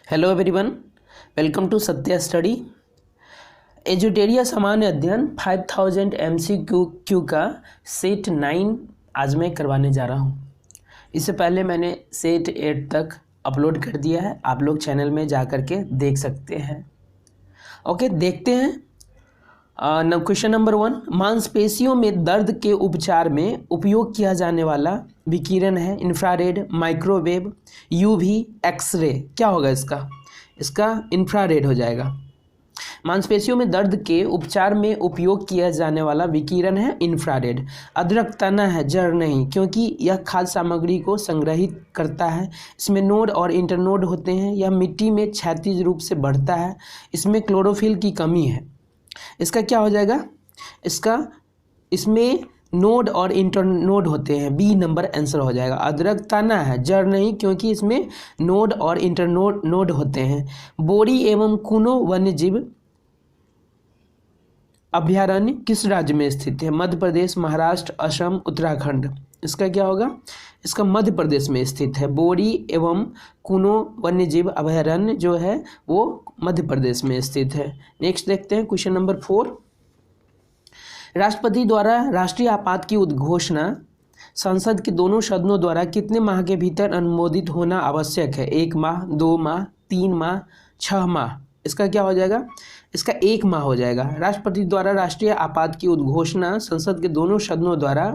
Hello everyone, welcome to Satya study. एजुटेरिया सामान्य अध्ययन 5000 MCQ का सेट 9 आज मैं करवाने जा रहा हूँ। इससे पहले मैंने सेट 8 तक अपलोड कर दिया है, आप लोग चैनल में जा कर के देख सकते हैं। ओके, देखते हैं। क्वेश्चन नंबर 1, मांसपेशियों में दर्द के उपचार में उपयोग किया जाने वाला विकिरण है इंफ्रारेड, माइक्रोवेव, यूवी, एक्सरे। क्या होगा इसका इंफ्रारेड हो जाएगा। मांसपेशियों में दर्द के उपचार में उपयोग किया जाने वाला विकिरण है इंफ्रारेड। अदरक तना है, जड़ नहीं, क्योंकि यह खाद्य सामग्री को संग्रहित करता है। इसमें नोड और इंटरनोड होते हैं। यह मिट्टी में क्षैतिज रूप से बढ़ता है। इसमें क्लोरोफिल की कमी है। इसका क्या हो जाएगा? इसमें नोड और इंटरनोड होते हैं। बी नंबर आंसर हो जाएगा। अदरक तना है, जड़ नहीं, क्योंकि इसमें नोड और इंटरनोड होते हैं। बोरी एवं कुनो वन्यजीव अभयारण्य किस राज्य में स्थित है? मध्य प्रदेश, महाराष्ट्र, असम, उत्तराखंड। इसका क्या होगा? इसका मध्य प्रदेश में स्थित है। बोरी एवं कुनो वन्यजीव अभयारण्य जो है वो मध्य प्रदेश में स्थित है। नेक्स्ट देखते हैं क्वेश्चन नंबर 4। राष्ट्रपति द्वारा राष्ट्रीय आपात की उद्घोषणा संसद के दोनों सदनों द्वारा कितने माह के भीतर अनुमोदित होना आवश्यक है? 1 माह, 2 माह, 3 माह, 6 माह। इसका क्या हो जाएगा? इसका 1 माह हो जाएगा। राष्ट्रपति द्वारा राष्ट्रीय आपात की उद्घोषणा संसद के दोनों सदनों द्वारा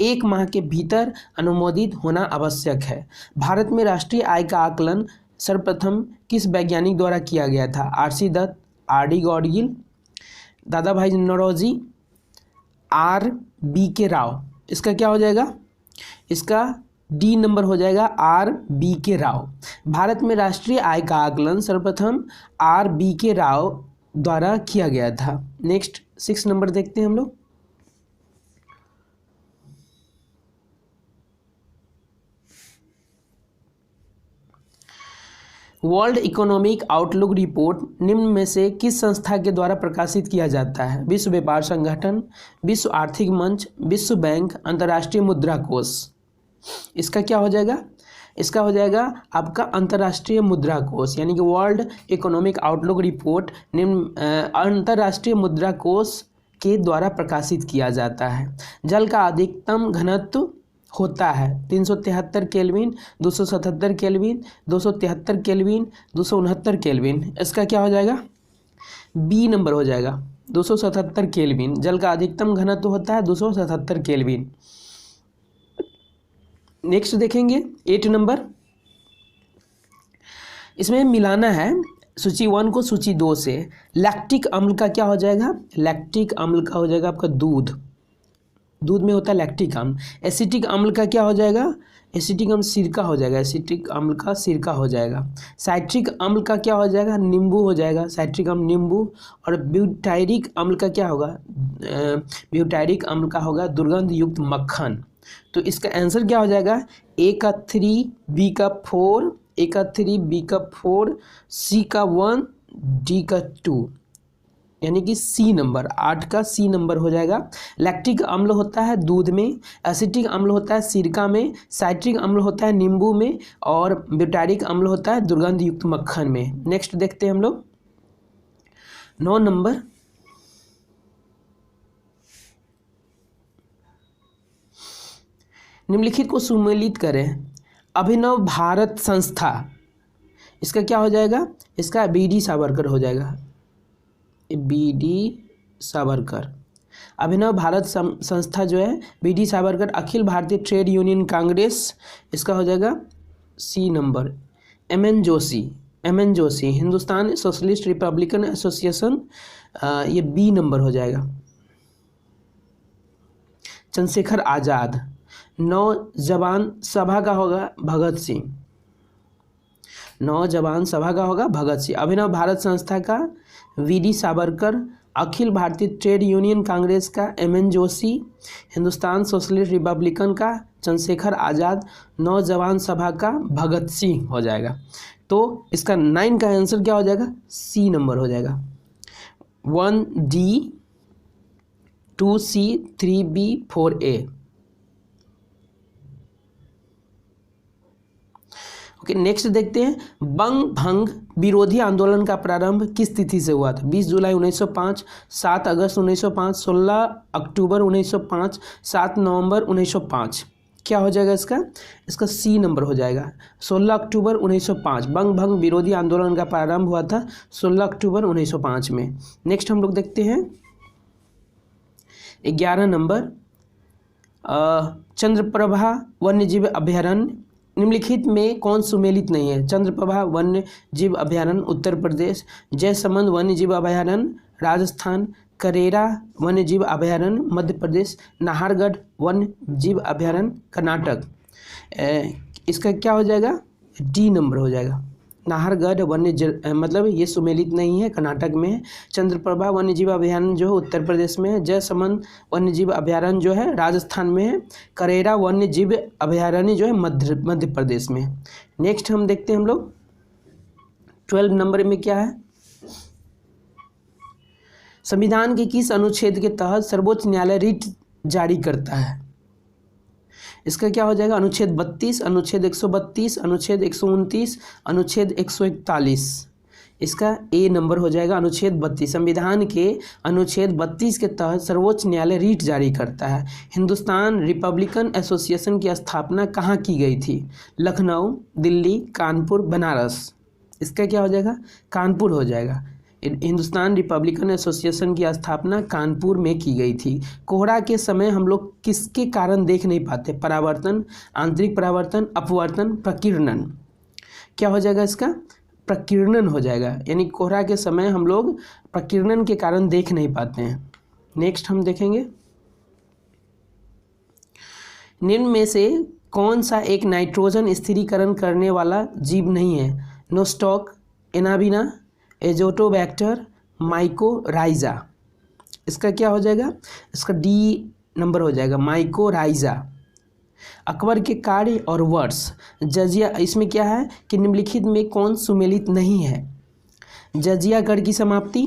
1 माह के भीतर अनुमोदित होना आवश्यक है। भारत में राष्ट्रीय आय का आकलन सर्वप्रथम किस वैज्ञानिक द्वारा किया गया था? R C. Dutt, R D. Gadgil, Dadabhai Naoroji, R.B.K. Rao. इसका क्या हो जाएगा? इसका डी नंबर हो जाएगा, R.B.K. राव। भारत में राष्ट्रीय आय का आकलन सर्वप्रथम R.B.K. राव द्वारा किया गया था। नेक्स्ट 6 नंबर देखते हैं हम लोग। वर्ल्ड इकोनॉमिक आउटलुक रिपोर्ट निम्न में से किस संस्था के द्वारा प्रकाशित किया जाता है? विश्व व्यापार संगठन, विश्व आर्थिक मंच, विश्व बैंक, अंतर्राष्ट्रीय मुद्रा कोष। इसका क्या हो जाएगा? इसका हो जाएगा आपका अंतर्राष्ट्रीय मुद्रा कोष, यानी कि वर्ल्ड इकोनॉमिक आउटलुक रिपोर्ट निम्न अंतर्राष्ट्रीय मुद्रा कोष के द्वारा प्रकाशित किया जाता है। जल का अधिकतम घनत्व होता है 373 केल्विन, 277 केल्विन, 273 केल्विन, 269 केल्विन। इसका क्या हो जाएगा? बी नंबर हो जाएगा, 277 केल्विन। जल का अधिकतम घनत्व होता है 277 केल्विन। नेक्स्ट देखेंगे 8 नंबर। इसमें मिलाना है सूची 1 को सूची 2 से। लैक्टिक अम्ल का क्या हो जाएगा? लैक्टिक अम्ल का हो जाएगा आपका दूध में होता है लैक्टिक अम्ल। एसिटिक अम्ल का क्या हो जाएगा? एसिटिक अम्ल सिरका हो जाएगा। एसिटिक अम्ल का सिरका हो जाएगा। साइट्रिक अम्ल का क्या हो जाएगा? नींबू हो जाएगा। साइट्रिक अम्ल नींबू। और ब्यूटायरिक अम्ल का क्या होगा? ब्यूटायरिक अम्ल का होगा दुर्गंध युक्त मक्खन। तो इसका आंसर क्या हो जाएगा? ए का 3, बी का 4, ए का 3, बी का 4, सी का 1, डी का 2, यानी कि सी नंबर 8 का सी नंबर हो जाएगा। लैक्टिक अम्ल होता है दूध में, एसिटिक अम्ल होता है सिरका में, साइट्रिक अम्ल होता है नींबू में, और ब्यूटारिक अम्ल होता है दुर्गंध युक्त मक्खन में। नेक्स्ट देखते हैं हम लोग 9 नंबर। निम्नलिखित को सुमेलित करें। अभिनव भारत संस्था, इसका क्या हो जाएगा? इसका बी.डी. सावरकर हो जाएगा। बी.डी. सावरकर। अभिनव भारत संस्था जो है BD. Savarkar. Akhil Bharatiya trade union Congress, इसका हो जाएगा C number. M N. Joshi. Hindustan Socialist Republican Association, ये बी नंबर हो जाएगा। चंद्रशेखर आज़ाद। नौजवान सभा का होगा भगत सिंह। नौजवान सभा का होगा भगत सिंह। अभिनव भारत संस्था का VD. Savarkar. Akhil Bharatiya trade union Congress का M.N.. Joshi. Hindustan Socialist Republican का चंद्रशेखर आज़ाद। नौजवान सभा का भगत सिंह हो जाएगा। तो इसका 9 का आंसर क्या हो जाएगा? सी नंबर हो जाएगा। 1D, 2C, 3B, 4A। Okay, next देखते हैं, बंग भंग विरोधी आंदोलन का प्रारंभ किस तिथि से हुआ था? 20 जुलाई 1905, 7 अगस्त 1905, 16 अक्टूबर 1905, 7 नवंबर 1905। क्या हो जाएगा इसका सी नंबर हो जाएगा, 16 अक्टूबर 1905। बंग भंग विरोधी आंदोलन का प्रारंभ हुआ था 16 अक्टूबर 1905 में। नेक्स्ट हम लोग देखते हैं 11 नंबर, चंद्रप्रभा वन्यजीव अभयारण्य निम्नलिखित में कौन सुमेलित नहीं है? चंद्रप्रभा वन्य जीव अभयारण्य उत्तर प्रदेश, जयसमंद वन्य जीव अभयारण्य राजस्थान, करेरा वन्य जीव अभयारण्य मध्य प्रदेश, नाहरगढ़ वन्य जीव अभयारण्य कर्नाटक। इसका क्या हो जाएगा? डी नंबर हो जाएगा। नाहरगढ़ मतलब ये सुमेलित नहीं है, कर्नाटक में है। चंद्रप्रभा वन्य जीव अभयारण्य जो है उत्तर प्रदेश में है। जयसमंद वन्य जीव अभयारण्य जो है राजस्थान में है। करेरा वन्य जीव अभयारण्य जो है मध्य प्रदेश में है। नेक्स्ट हम देखते हैं हम लोग 12 नंबर में क्या है, संविधान के किस अनुच्छेद के तहत सर्वोच्च न्यायालय रिट जारी करता है? इसका क्या हो जाएगा? अनुच्छेद 32, अनुच्छेद 132, अनुच्छेद 129, अनुच्छेद 141। इसका ए नंबर हो जाएगा अनुच्छेद 32। संविधान के अनुच्छेद 32 के तहत सर्वोच्च न्यायालय रिट जारी करता है। हिंदुस्तान रिपब्लिकन एसोसिएशन की स्थापना कहाँ की गई थी? लखनऊ, दिल्ली, कानपुर, बनारस। इसका क्या हो जाएगा? कानपुर हो जाएगा। हिंदुस्तान रिपब्लिकन एसोसिएशन की स्थापना कानपुर में की गई थी। कोहरा के समय हम लोग किसके कारण देख नहीं पाते? परावर्तन, आंतरिक परावर्तन, अपवर्तन, प्रकीर्णन। क्या हो जाएगा इसका? प्रकीर्णन हो जाएगा, यानी कोहरा के समय हम लोग प्रकीर्णन के कारण देख नहीं पाते हैं। नेक्स्ट हम देखेंगे, निम्न में से कौन सा एक नाइट्रोजन स्थिरीकरण करने वाला जीव नहीं है? Nostoc, Anabaena, Azotobacter, mycorrhiza. इसका क्या हो जाएगा? इसका डी नंबर हो जाएगा, माइकोराइजा। अकबर के कार्य और वर्ष, जजिया, इसमें क्या है कि निम्नलिखित में कौन सुमेलित नहीं है? जजिया गढ़ की समाप्ति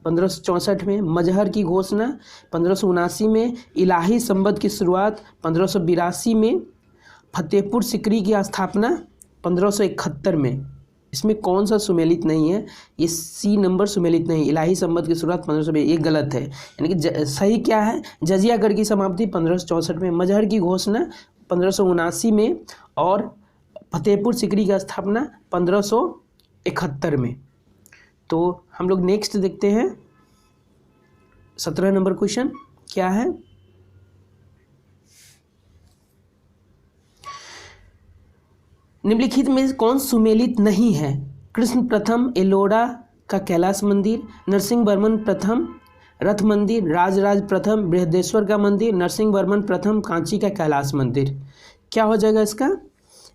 1564 में, मजहर की घोषणा 1579 में, इलाही संबंध की शुरुआत 1582 में, फतेहपुर सीकरी की स्थापना 1571 में। इसमें कौन सा सुमेलित नहीं है? ये सी नंबर सुमेलित नहीं। इलाही संबंध की शुरुआत 1500, ये गलत है, यानी कि सही क्या है? जजियागढ़ की समाप्ति 1564 में, मजहर की घोषणा 1579 में और फतेहपुर सीकरी की स्थापना 1571 में। तो हम लोग नेक्स्ट देखते हैं 17 नंबर क्वेश्चन क्या है, निम्नलिखित में कौन सुमेलित नहीं है? कृष्ण प्रथम एलोरा का कैलाश मंदिर, नरसिंह वर्मन प्रथम रथ मंदिर, राजराज प्रथम बृहदेश्वर का मंदिर, नरसिंह वर्मन प्रथम कांची का कैलाश मंदिर। क्या हो जाएगा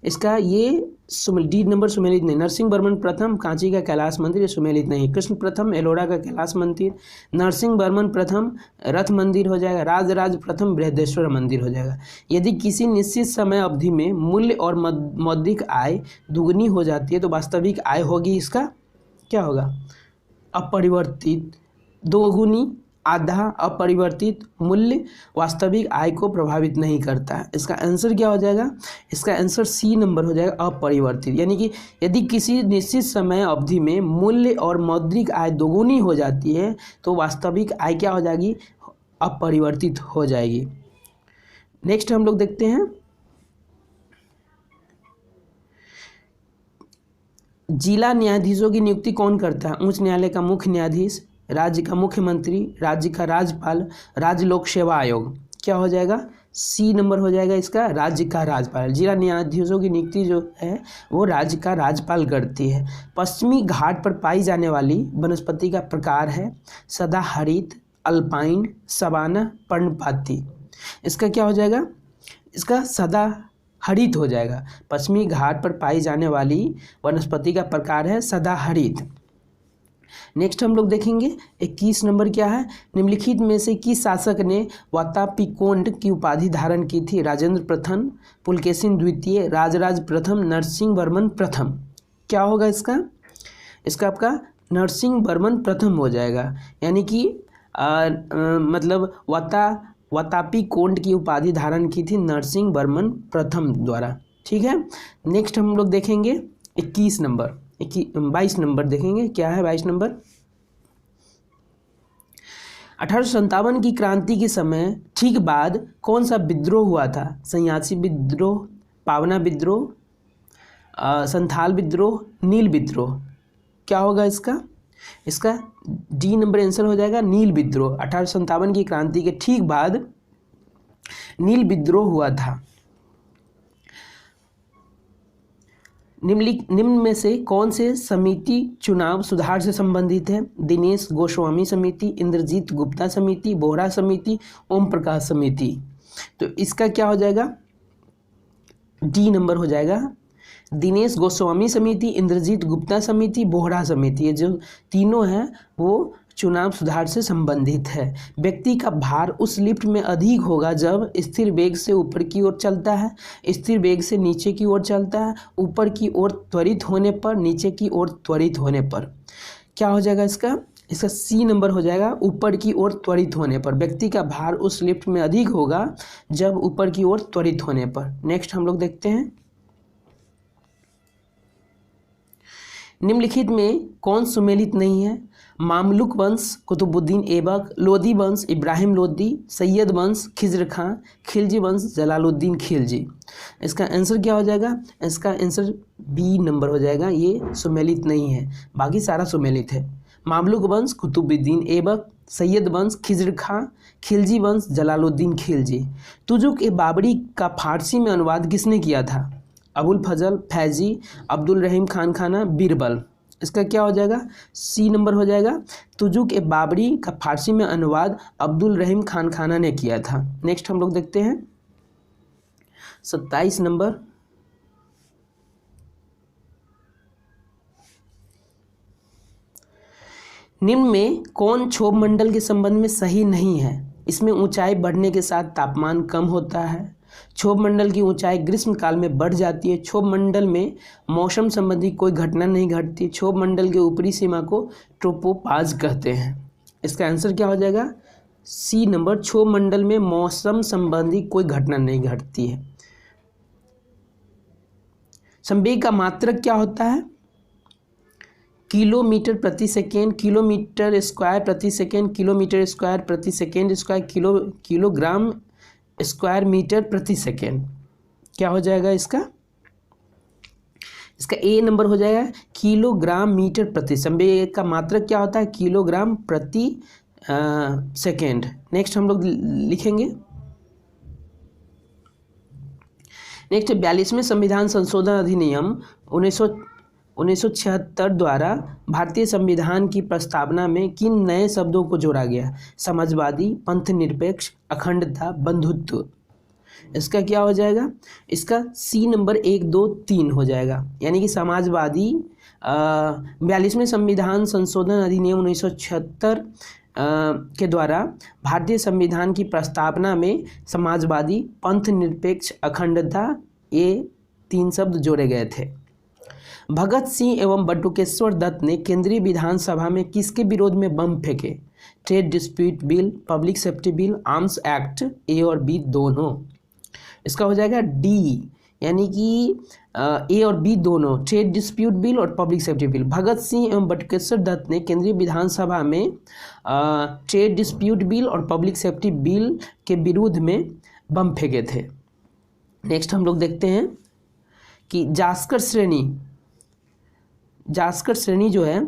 इसका ये डी नंबर सुमेलित नहीं। नरसिंह वर्मन प्रथम कांची का कैलाश मंदिर ये सुमेलित नहीं। कृष्ण प्रथम एलोरा का कैलाश मंदिर, नरसिंह वर्मन प्रथम रथ मंदिर हो जाएगा, राजराज प्रथम बृहदेश्वर मंदिर हो जाएगा। यदि किसी निश्चित समय अवधि में मूल्य और मौद्रिक आय दुगनी हो जाती है तो वास्तविक आय होगी, इसका क्या होगा? अपरिवर्तित। दोगुनी, आधा, अपरिवर्तित मूल्य वास्तविक आय को प्रभावित नहीं करता है। इसका आंसर क्या हो जाएगा? इसका आंसर सी नंबर हो जाएगा, अपरिवर्तित। यानी कि यदि किसी निश्चित समय अवधि में मूल्य और मौद्रिक आय दोगुनी हो जाती है तो वास्तविक आय क्या हो जाएगी? अपरिवर्तित हो जाएगी। नेक्स्ट हम लोग देखते हैं जिला न्यायाधीशों की नियुक्ति कौन करता है? उच्च न्यायालय का मुख्य न्यायाधीश, राज्य का मुख्यमंत्री, राज्य का राज्यपाल, राज्य लोक सेवा आयोग। क्या हो जाएगा? सी नंबर हो जाएगा इसका, राज्य का राज्यपाल। जिला न्यायाधीशों की नियुक्ति जो है वो राज्य का राज्यपाल करती है। पश्चिमी घाट पर पाई जाने वाली वनस्पति का प्रकार है सदाहरित, अल्पाइन, सवाना, पर्णपाती। इसका क्या हो जाएगा? इसका सदाहरित हो जाएगा। पश्चिमी घाट पर पाई जाने वाली वनस्पति का प्रकार है सदाहरित। नेक्स्ट हम लोग देखेंगे 21 नंबर क्या है, निम्नलिखित में से किस शासक ने वातापिकोंड की उपाधि धारण की थी? राजेंद्र प्रथम, पुलकेशिन द्वितीय, राजराज प्रथम, नरसिंह वर्मन प्रथम। क्या होगा इसका? इसका आपका नरसिंह वर्मन प्रथम हो जाएगा, यानी कि मतलब वातापिकोंड की उपाधि धारण की थी नरसिंह वर्मन प्रथम द्वारा। ठीक है। नेक्स्ट हम लोग देखेंगे 22 नंबर देखेंगे, क्या है 22 नंबर। 1857 की क्रांति के समय ठीक बाद कौन सा विद्रोह हुआ था? सन्यासी विद्रोह, पावना विद्रोह, संथाल विद्रोह, नील विद्रोह। क्या होगा इसका डी नंबर आंसर हो जाएगा, नील विद्रोह। 1857 की क्रांति के ठीक बाद नील विद्रोह हुआ था। निम्न में से कौन से समिति चुनाव सुधार से संबंधित है? दिनेश गोस्वामी समिति, इंद्रजीत गुप्ता समिति, बोहरा समिति, ओम प्रकाश समिति। तो इसका क्या हो जाएगा, डी नंबर हो जाएगा। दिनेश गोस्वामी समिति, इंद्रजीत गुप्ता समिति, बोहरा समिति, ये जो तीनों हैं वो चुनाव सुधार से संबंधित है। व्यक्ति का भार उस लिफ्ट में अधिक होगा जब स्थिर वेग से ऊपर की ओर चलता है, स्थिर वेग से नीचे की ओर चलता है, ऊपर की ओर त्वरित होने पर, नीचे की ओर त्वरित होने पर। क्या हो जाएगा इसका सी नंबर हो जाएगा, ऊपर की ओर त्वरित होने पर। व्यक्ति का भार उस लिफ्ट में अधिक होगा जब ऊपर की ओर त्वरित होने पर। नेक्स्ट हम लोग देखते हैं, निम्नलिखित में कौन सुमेलित नहीं है? मामलुक वंश कुतुबुद्दीन ऐबक, लोदी वंश इब्राहिम लोदी, सैयद वंश खिज्र खां, खिलजी वंश जलालुद्दीन खिलजी। इसका आंसर क्या हो जाएगा? इसका आंसर बी नंबर हो जाएगा, ये सुमेलित नहीं है, बाकी सारा सुमेलित है। मामलुक वंश कुतुबुद्दीन ऐबक, सैयद वंश खिज्र खां, खिलजी वंश जलालुद्दीन खिलजी। तुजुक-ए-बाबरी का फारसी में अनुवाद किसने किया था? अबुल फजल फैजी, अब्दुल रहीम खान खाना, बीरबल। इसका क्या हो जाएगा? सी नंबर हो जाएगा। तुजुक-ए-बाबरी का फारसी में अनुवाद अब्दुल रहीम खान खाना ने किया था। नेक्स्ट हम लोग देखते हैं 27 नंबर। निम्न में कौन क्षोभ मंडल के संबंध में सही नहीं है? इसमें ऊंचाई बढ़ने के साथ तापमान कम होता है, क्षोभ मंडल की ऊंचाई ग्रीष्म काल में बढ़ जाती है, क्षोभ मंडल में मौसम संबंधी कोई घटना नहीं घटती, क्षोभ मंडल के ऊपरी सीमा को ट्रोपोपाज कहते हैं। इसका आंसर क्या हो जाएगा? सी नंबर, क्षोभ मंडल में मौसम संबंधी कोई घटना नहीं घटती है। संवेग का मात्रक क्या होता है? किलोमीटर प्रति सेकेंड, किलोमीटर स्क्वायर प्रति सेकेंड, किलोमीटर स्क्वायर प्रति second square, kilogram square metre प्रति सेकेंड। क्या हो जाएगा इसका ए नंबर हो जाएगा, किलोग्राम मीटर प्रति। संवेग का मात्रक क्या होता है? किलोग्राम प्रति सेकेंड। नेक्स्ट हम लोग लिखेंगे, नेक्स्ट 42वें संविधान संशोधन अधिनियम 1976 द्वारा भारतीय संविधान की प्रस्तावना में किन नए शब्दों को जोड़ा गया? समाजवादी, पंथ निरपेक्ष, अखंडता, बंधुत्व। इसका क्या हो जाएगा? इसका सी नंबर 1, 2, 3 हो जाएगा, यानी कि समाजवादी। 42वें संविधान संशोधन अधिनियम 1976 के द्वारा भारतीय संविधान की प्रस्तावना में समाजवादी, पंथ निरपेक्ष, अखंडता, ये 3 शब्द जोड़े गए थे। भगत सिंह एवं बटुकेश्वर दत्त ने केंद्रीय विधानसभा में किसके विरोध में बम फेंके? Trade dispute bill, public safety bill, arms act, A और बी दोनों। इसका हो जाएगा डी, यानी कि ए और बी दोनों, ट्रेड डिस्प्यूट बिल और public safety bill. Bhagat Singh एवं बटुकेश्वर दत्त ने केंद्रीय विधानसभा में ट्रेड डिस्प्यूट बिल और पब्लिक सेफ्टी बिल के विरुद्ध में बम फेंके थे। नेक्स्ट हम लोग देखते हैं कि जास्कर श्रेणी जो है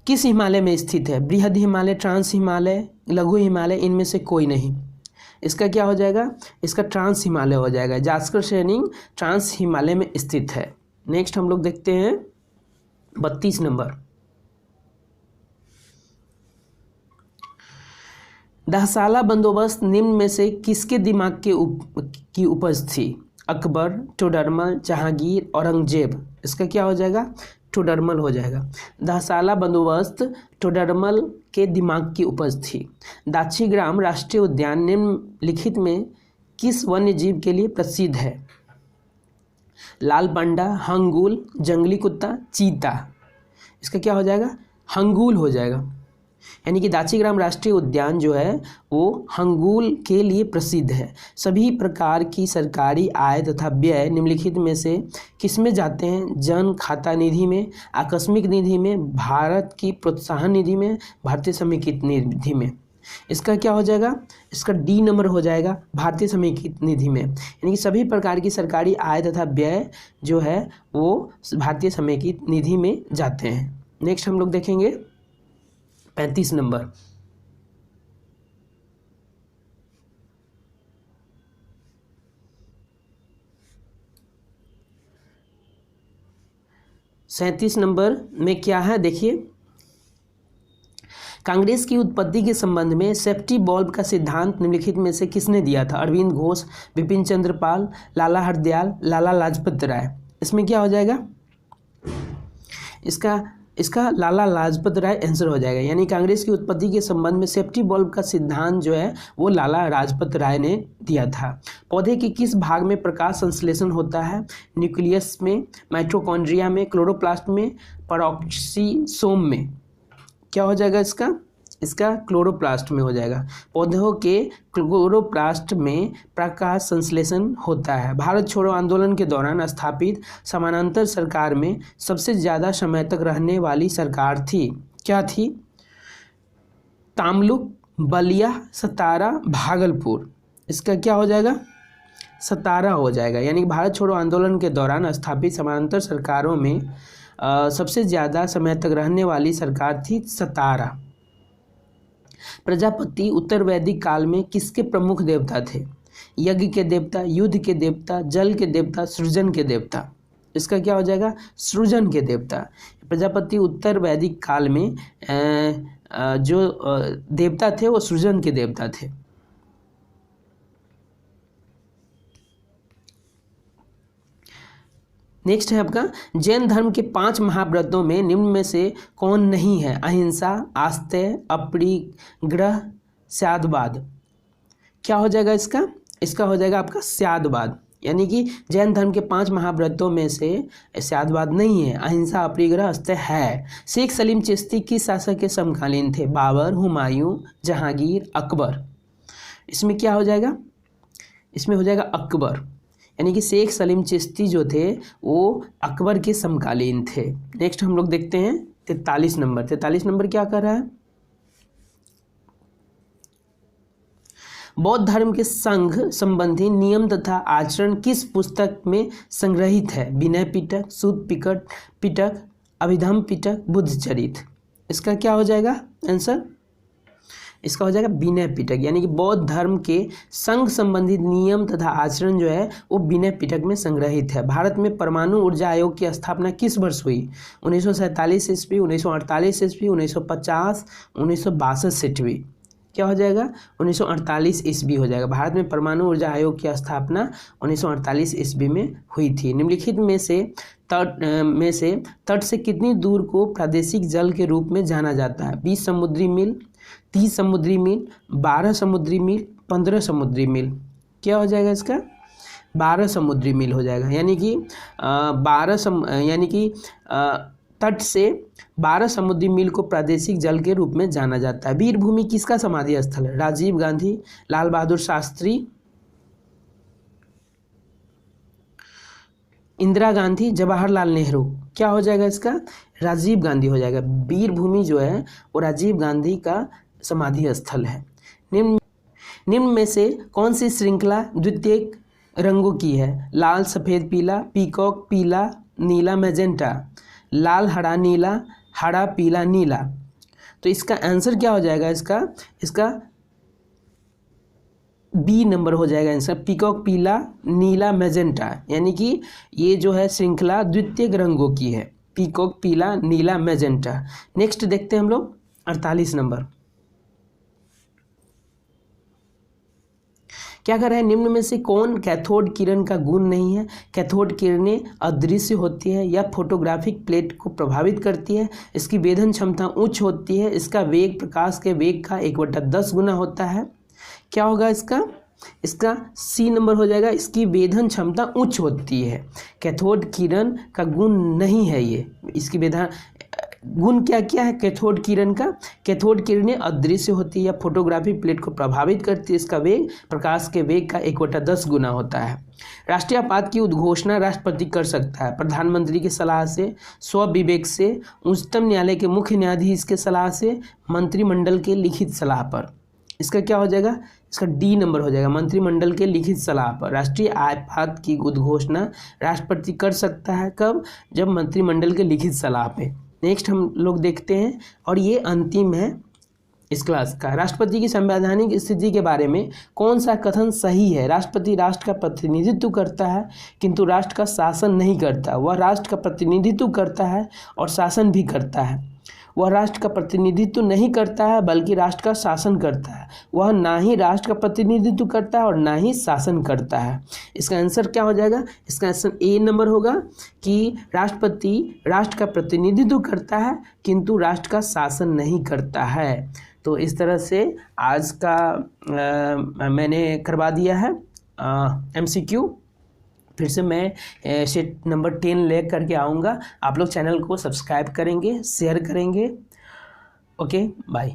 किस हिमालय में स्थित है? बृहद हिमालय, ट्रांस हिमालय, लघु हिमालय, इनमें से कोई नहीं। इसका क्या हो जाएगा? इसका ट्रांस हिमालय हो जाएगा। जास्कर श्रेणी ट्रांस हिमालय में स्थित है। नेक्स्ट हम लोग देखते हैं 32 नंबर। दहसाला बंदोबस्त निम्न में से किसके दिमाग की उपज थी? अकबर, टोडरमल, जहांगीर, औरंगजेब। इसका क्या हो जाएगा? टोडरमल हो जाएगा। दहसाला बंदोबस्त टोडरमल के दिमाग की उपज थी। दाक्षीग्राम राष्ट्रीय उद्यान निम्नलिखित में किस वन्य जीव के लिए प्रसिद्ध है? लाल पांडा, हंगूल, जंगली कुत्ता, चीता। इसका क्या हो जाएगा? हंगूल हो जाएगा। यानी कि दाचीग्राम राष्ट्रीय उद्यान जो है वो हंगूल के लिए प्रसिद्ध है। सभी प्रकार की सरकारी आय तथा व्यय निम्नलिखित में से किस में जाते हैं? जन खाता निधि में, आकस्मिक निधि में, भारत की प्रोत्साहन निधि में, भारतीय समेकित निधि में। इसका क्या हो जाएगा? इसका डी नंबर हो जाएगा, भारतीय समेकित निधि में। यानी कि सभी प्रकार की सरकारी आय तथा व्यय जो है वो भारतीय समेकित निधि में जाते हैं। नेक्स्ट हम लोग देखेंगे 35 नंबर। सैंतीस नंबर में क्या है देखिए, कांग्रेस की उत्पत्ति के संबंध में सेफ्टी बल्ब का सिद्धांत निम्नलिखित में से किसने दिया था? अरविंद घोष, बिपिन चंद्र पाल, लाला हरदयाल, लाला लाजपत राय। इसमें क्या हो जाएगा? इसका लाला लाजपत राय आंसर हो जाएगा। यानी कांग्रेस की उत्पत्ति के संबंध में सेफ्टी बल्ब का सिद्धांत जो है वो लाला लाजपत राय ने दिया था। पौधे के किस भाग में प्रकाश संश्लेषण होता है? न्यूक्लियस में, माइटोकॉन्ड्रिया में, क्लोरोप्लास्ट में, पेरोक्सीसोम में। क्या हो जाएगा इसका क्लोरोप्लास्ट में हो जाएगा। पौधों के क्लोरोप्लास्ट में प्रकाश संश्लेषण होता है। भारत छोड़ो आंदोलन के दौरान स्थापित समानांतर सरकार में सबसे ज़्यादा समय तक रहने वाली सरकार थी, क्या थी? तामलुक, बलिया, सतारा, भागलपुर। इसका क्या हो जाएगा? सतारा हो जाएगा। यानी कि भारत छोड़ो आंदोलन के दौरान स्थापित समानांतर सरकारों में सबसे ज़्यादा समय तक रहने वाली सरकार थी सतारा। प्रजापति उत्तर वैदिक काल में किसके प्रमुख देवता थे? यज्ञ के देवता, युद्ध के देवता, जल के देवता, सृजन के देवता। इसका क्या हो जाएगा? सृजन के देवता। प्रजापति उत्तर वैदिक काल में जो देवता थे वो सृजन के देवता थे। नेक्स्ट है आपका, जैन धर्म के 5 महाव्रतों में निम्न में से कौन नहीं है? अहिंसा, आस्तेय, अपरिग्रह, स्यादवाद। क्या हो जाएगा इसका हो जाएगा आपका स्यादवाद। यानी कि जैन धर्म के 5 महाव्रतों में से स्यादवाद नहीं है, अहिंसा, अपरिग्रह, आस्तेय है। शेख सलीम चिश्ती किस शासक के समकालीन थे? बाबर, हुमायूं, जहांगीर, अकबर। इसमें क्या हो जाएगा? इसमें हो जाएगा अकबर। यानी कि शेख सलीम चिश्ती जो थे वो अकबर के समकालीन थे। नेक्स्ट हम लोग देखते हैं 43 नंबर। 43 नंबर क्या कर रहा है? बौद्ध धर्म के संघ संबंधी नियम तथा आचरण किस पुस्तक में संग्रहित है? विनय पिटक, सूत पिटक, अभिधम पिटक, बुद्ध चरित। इसका क्या हो जाएगा आंसर? इसका हो जाएगा विनय पिटक। यानी कि बौद्ध धर्म के संघ संबंधित नियम तथा आचरण जो है वो विनय पिटक में संग्रहित है। भारत में परमाणु ऊर्जा आयोग की स्थापना किस वर्ष हुई? 1947 ईस्वी, 1948 ईस्वी, 1950, 1962 ईस्वी। क्या हो जाएगा? 1948 ईस्वी हो जाएगा। भारत में परमाणु ऊर्जा आयोग की स्थापना 1948 ईस्वी में हुई थी। निम्नलिखित में से तट से कितनी दूर को प्रादेशिक जल के रूप में जाना जाता है? 20 समुद्री मील, 30 समुद्री मील, 12 समुद्री मील, 15 समुद्री मील। क्या हो जाएगा इसका? 12 समुद्री मील हो जाएगा। यानी कि तट से 12 समुद्री मील को प्रादेशिक जल के रूप में जाना जाता है। वीरभूमि किसका समाधि स्थल है? राजीव गांधी, लाल बहादुर शास्त्री, इंदिरा गांधी, जवाहरलाल नेहरू। क्या हो जाएगा इसका? राजीव गांधी हो जाएगा। वीरभूमि जो है वो राजीव गांधी का समाधि स्थल है। निम्न में से कौन सी श्रृंखला द्वितीयक रंगों की है? लाल, सफ़ेद, पीला, पीकॉक, पीला, नीला, मैजेंटा, लाल, हरा, नीला, हरा, पीला, नीला। तो इसका आंसर क्या हो जाएगा? इसका बी नंबर हो जाएगा आंसर, पीकॉक, पीला, नीला, मैजेंटा। यानी कि ये जो है श्रृंखला द्वितीयक रंगों की है, पीकॉक, पीला, नीला, मैजेंटा। नेक्स्ट देखते हैं हम लोग 48 नंबर। क्या कर रहे हैं? निम्न में से कौन कैथोड किरण का गुण नहीं है? कैथोड किरणें अदृश्य होती है या फोटोग्राफिक प्लेट को प्रभावित करती है, इसकी वेधन क्षमता उच्च होती है, इसका वेग प्रकाश के वेग का 1/10 गुना होता है। क्या होगा इसका सी नंबर हो जाएगा, इसकी वेधन क्षमता उच्च होती है। कैथोड किरण का गुण नहीं है ये, इसकी वेधन गुण क्या क्या है कैथोड किरण का? कैथोड किरणें अदृश्य होती है या फोटोग्राफी प्लेट को प्रभावित करती है। इसका वेग प्रकाश के वेग का 1/10 गुना होता है। राष्ट्रीय आपात की उद्घोषणा राष्ट्रपति कर सकता है प्रधानमंत्री की सलाह से, स्वविवेक से, उच्चतम न्यायालय के मुख्य न्यायाधीश के सलाह से, मंत्रिमंडल के लिखित सलाह पर। इसका क्या हो जाएगा? इसका डी नंबर हो जाएगा, मंत्रिमंडल के लिखित सलाह पर। राष्ट्रीय आपात की उद्घोषणा राष्ट्रपति कर सकता है कब? जब मंत्रिमंडल के लिखित सलाह पे। नेक्स्ट हम लोग देखते हैं और ये अंतिम है इस क्लास का। राष्ट्रपति की संवैधानिक स्थिति के बारे में कौन सा कथन सही है? राष्ट्रपति राष्ट्र का प्रतिनिधित्व करता है किंतु राष्ट्र का शासन नहीं करता। वह राष्ट्र का प्रतिनिधित्व करता है और शासन भी करता है। वह राष्ट्र का प्रतिनिधित्व नहीं करता है बल्कि राष्ट्र का शासन करता है। वह ना ही राष्ट्र का प्रतिनिधित्व करता है और ना ही शासन करता है। इसका आंसर क्या हो जाएगा? इसका आंसर ए नंबर होगा कि राष्ट्रपति राष्ट्र का प्रतिनिधित्व करता है किंतु राष्ट्र का शासन नहीं करता है। तो इस तरह से आज का मैंने करवा दिया है MCQ। फिर से मैं सेट नंबर 10 ले करके आऊँगा। आप लोग चैनल को सब्सक्राइब करेंगे, शेयर करेंगे। Okay, bye.